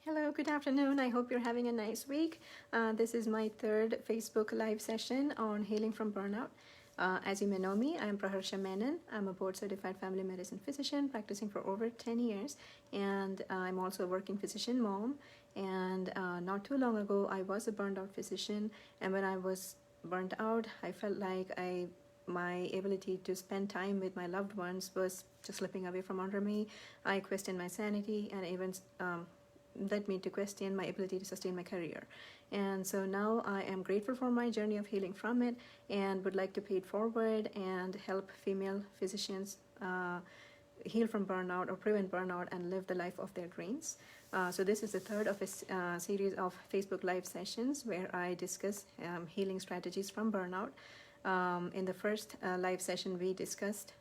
Hello, good afternoon. I hope you're having a nice week. This is my third Facebook Live session on healing from burnout. As you may know me, I'm Praharsha Menon. I'm a board certified family medicine physician practicing for over 10 years, and I'm also a working physician mom. And not too long ago, I was a burned out physician, and when I was burnt out, I felt like my ability to spend time with my loved ones was just slipping away from under me. I questioned my sanity and even led me to question my ability to sustain my career. And so now I am grateful for my journey of healing from it and would like to pay it forward and help female physicians heal from burnout or prevent burnout and live the life of their dreams. So this is the third of a series of Facebook Live sessions where I discuss healing strategies from burnout. In the first live session, we discussed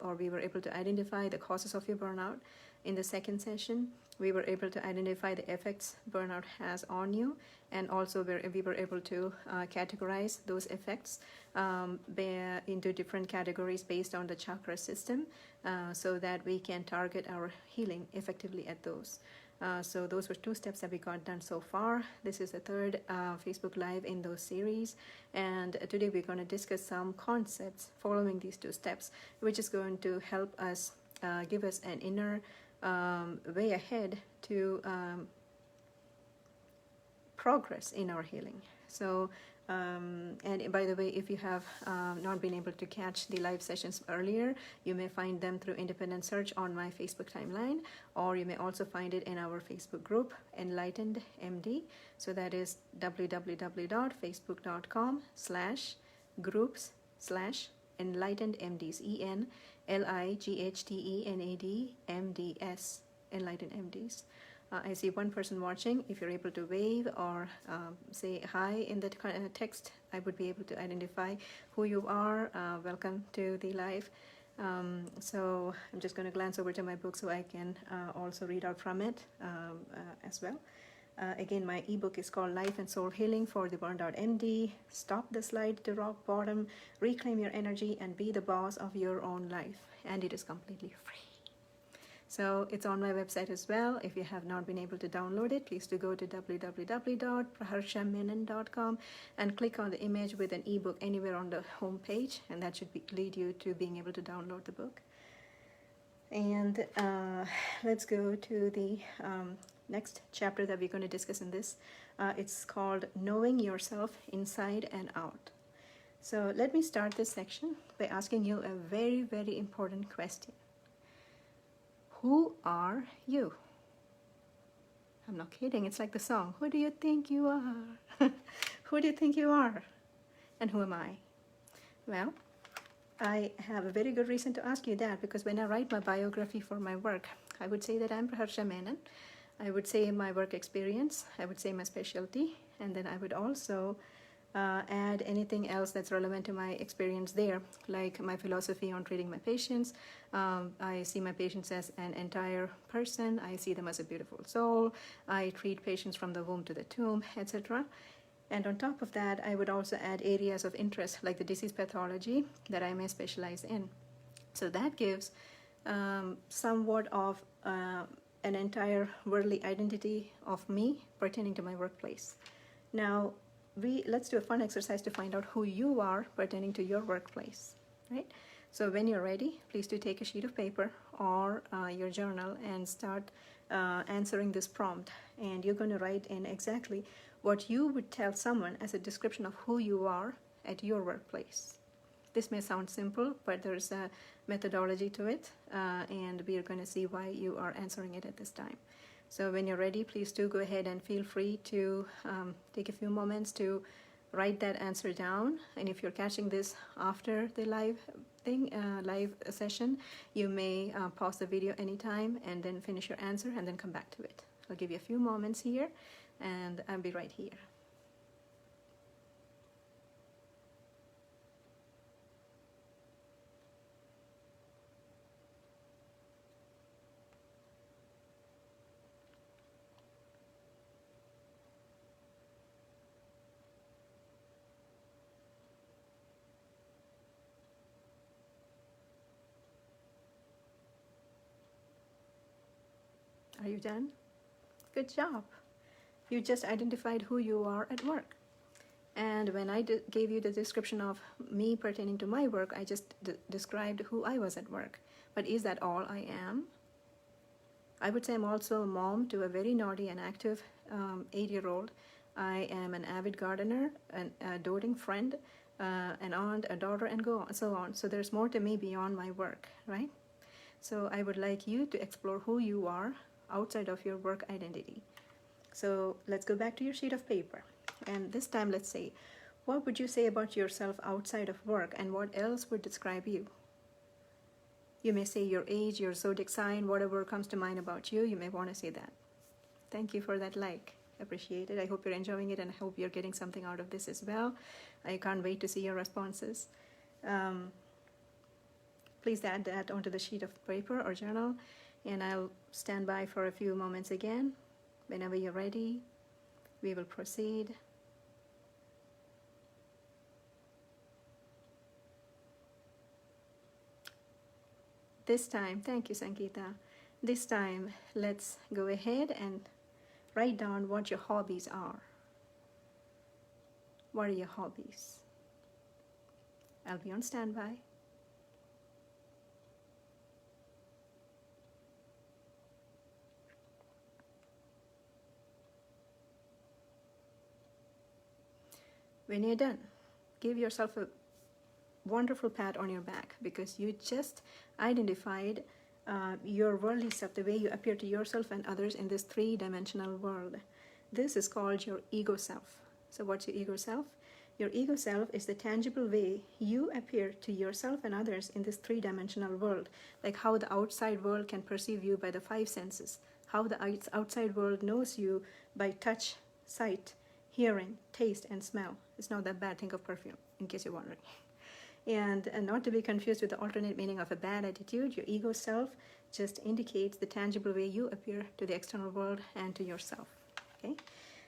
or we were able to identify the causes of your burnout. In the second session, we were able to identify the effects burnout has on you, and also we were able to categorize those effects into different categories based on the chakra system so that we can target our healing effectively at those. So those were two steps that we got done so far. This is the third Facebook Live in those series, and today we're going to discuss some concepts following these two steps, which is going to help us give us an inner way ahead to progress in our healing. So and by the way, if you have not been able to catch the live sessions earlier, you may find them through independent search on my Facebook timeline, or you may also find it in our Facebook group, Enlightened MD. So that is www.facebook.com/groups/Enlightened MDs, ENLIGHTENADMDS, Enlightened MDs. I see one person watching. If you're able to wave or say hi in the text, I would be able to identify who you are. Welcome to the live. So I'm just going to glance over to my book so I can also read out from it as well. Again, my ebook is called Life and Soul Healing for the Burned Out MD. Stop the slide to rock bottom, reclaim your energy, and be the boss of your own life. And it is completely free. So it's on my website as well. If you have not been able to download it, please do go to www.praharshamenon.com and click on the image with an ebook anywhere on the home page, and that should lead you to being able to download the book. And let's go to the next chapter that we're going to discuss in this. It's called Knowing Yourself Inside and Out. So let me start this section by asking you a very, very important question. Who are you? I'm not kidding. It's like the song. Who do you think you are? Who do you think you are? And who am I? Well, I have a very good reason to ask you that, because when I write my biography for my work, I would say that I'm Praharsha Menon. I would say my work experience. I would say my specialty. And then I would also add anything else that's relevant to my experience there, like my philosophy on treating my patients. I see my patients as an entire person. I see them as a beautiful soul. I treat patients from the womb to the tomb, etc. And on top of that, I would also add areas of interest like the disease pathology that I may specialize in. So that gives somewhat of an entire worldly identity of me pertaining to my workplace. Now, let's do a fun exercise to find out who you are pertaining to your workplace, right? So when you're ready, please do take a sheet of paper or your journal and start answering this prompt. And you're going to write in exactly what you would tell someone as a description of who you are at your workplace. This may sound simple, but there's a methodology to it, and we are going to see why you are answering it at this time. So when you're ready, please do go ahead and feel free to take a few moments to write that answer down. And if you're catching this after the live session, you may pause the video anytime and then finish your answer and then come back to it. I'll give you a few moments here, and I'll be right here. Are you done? Good job. You just identified who you are at work. And when I gave you the description of me pertaining to my work, I just described who I was at work. But is that all I am? I would say I'm also a mom to a very naughty and active 8-year-old. I am an avid gardener, a doting friend, an aunt, a daughter, and so on. So there's more to me beyond my work, right? So I would like you to explore who you are outside of your work identity. So let's go back to your sheet of paper. And this time, let's say, what would you say about yourself outside of work, and what else would describe you? You may say your age, your zodiac sign, whatever comes to mind about you, you may want to say that. Thank you for that like. Appreciate it. I hope you're enjoying it, and I hope you're getting something out of this as well. I can't wait to see your responses. Please add that onto the sheet of paper or journal, and I'll stand by for a few moments again. Whenever you're ready, we will proceed. This time, thank you, Sangeeta. This time, let's go ahead and write down what your hobbies are. What are your hobbies? I'll be on standby. When you're done, give yourself a wonderful pat on your back, because you just identified your worldly self, the way you appear to yourself and others in this 3-dimensional world. This is called your ego self. So what's your ego self? Your ego self is the tangible way you appear to yourself and others in this 3-dimensional world, like how the outside world can perceive you by the 5 senses, how the outside world knows you by touch, sight, hearing, taste, and smell. It's not that bad. Think of perfume, in case you're wondering. And not to be confused with the alternate meaning of a bad attitude, your ego self just indicates the tangible way you appear to the external world and to yourself. Okay,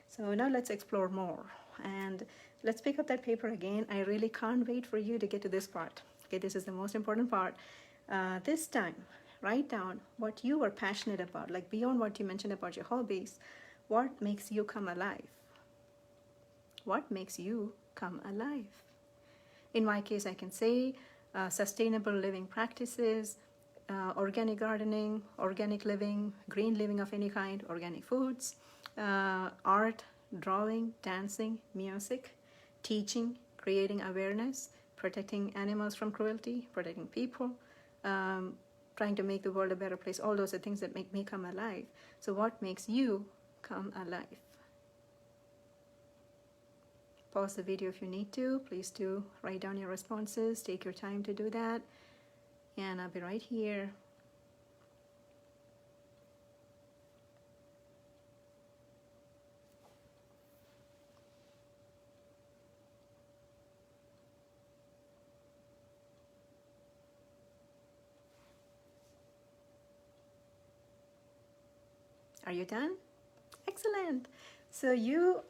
so now let's explore more, and let's pick up that paper again. I really can't wait for you to get to this part. Okay, this is the most important part. This time, write down what you are passionate about, like beyond what you mentioned about your hobbies. What makes you come alive? What makes you come alive? In my case, I can say sustainable living practices, organic gardening, organic living, green living of any kind, organic foods, art, drawing, dancing, music, teaching, creating awareness, protecting animals from cruelty, protecting people, trying to make the world a better place. All those are things that make me come alive. So what makes you come alive? Pause the video if you need to. Please do write down your responses. Take your time to do that. And I'll be right here. Are you done? Excellent. So you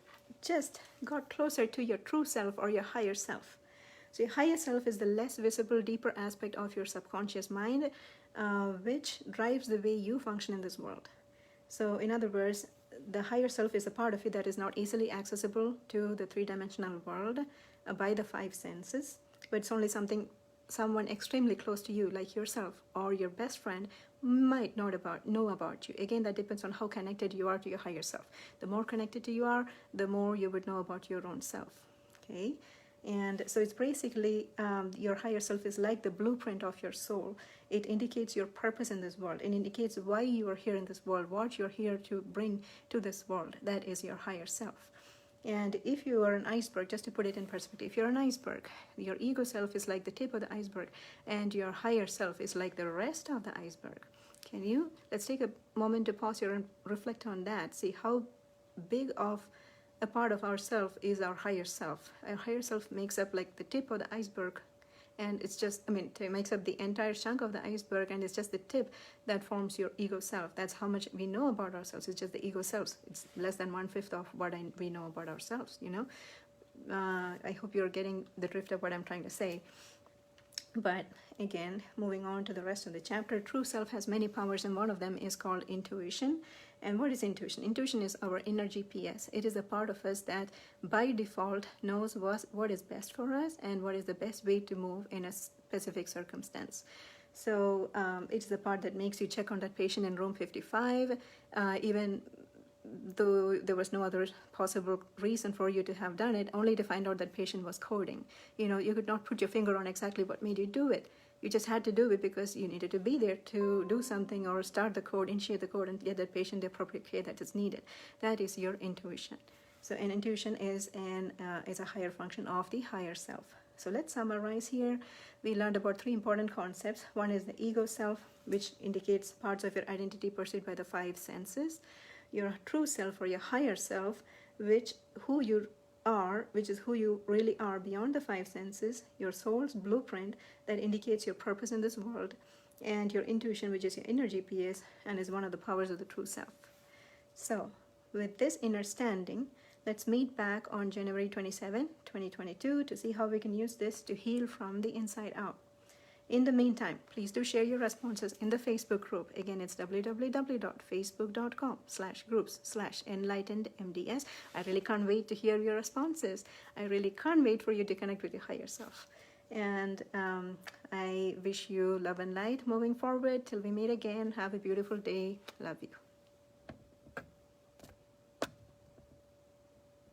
just got closer to your true self or your higher self. So your higher self is the less visible, deeper aspect of your subconscious mind, which drives the way you function in this world. So in other words, the higher self is a part of you that is not easily accessible to the 3-dimensional world by the 5 senses, but it's only someone extremely close to you, like yourself or your best friend, might know about you. Again, that depends on how connected you are to your higher self. The more connected you are, the more you would know about your own self. Okay, and so it's basically your higher self is like the blueprint of your soul. It indicates your purpose in this world. It indicates why you are here in this world, what you're here to bring to this world. That is your higher self. And if you are an iceberg, just to put it in perspective, if you're an iceberg, your ego self is like the tip of the iceberg, and your higher self is like the rest of the iceberg. Let's take a moment to pause here and reflect on that. See how big of a part of ourself is our higher self. Our higher self makes up like the tip of the iceberg, and it's just, it makes up the entire chunk of the iceberg, and it's just the tip that forms your ego self. That's how much we know about ourselves. It's just the ego self. It's less than 1/5 of what we know about ourselves, I hope you're getting the drift of what I'm trying to say. But again, moving on to the rest of the chapter, true self has many powers, and one of them is called intuition. And what is intuition? Intuition is our inner GPS. It is a part of us that by default knows what is best for us and what is the best way to move in a specific circumstance. So it's the part that makes you check on that patient in room 55, even though there was no other possible reason for you to have done it, only to find out that patient was coding. You could not put your finger on exactly what made you do it. You just had to do it because you needed to be there to do something or start the code, initiate the code, and get that patient the appropriate care that is needed. That is your intuition. So an intuition is a higher function of the higher self. So let's summarize here. We learned about 3 important concepts. One is the ego self, which indicates parts of your identity perceived by the 5 senses. Your true self, or your higher self, which is who you really are beyond the 5 senses. Your soul's blueprint that indicates your purpose in this world. And your intuition, which is your inner GPS and is one of the powers of the true self. So with this understanding, let's meet back on January 27, 2022 to see how we can use this to heal from the inside out. In the meantime, please do share your responses in the Facebook group. Again, it's www.facebook.com/groups/enlightenedmds. I really can't wait to hear your responses. I really can't wait for you to connect with your higher self. And I wish you love and light moving forward. Till we meet again, have a beautiful day. Love you.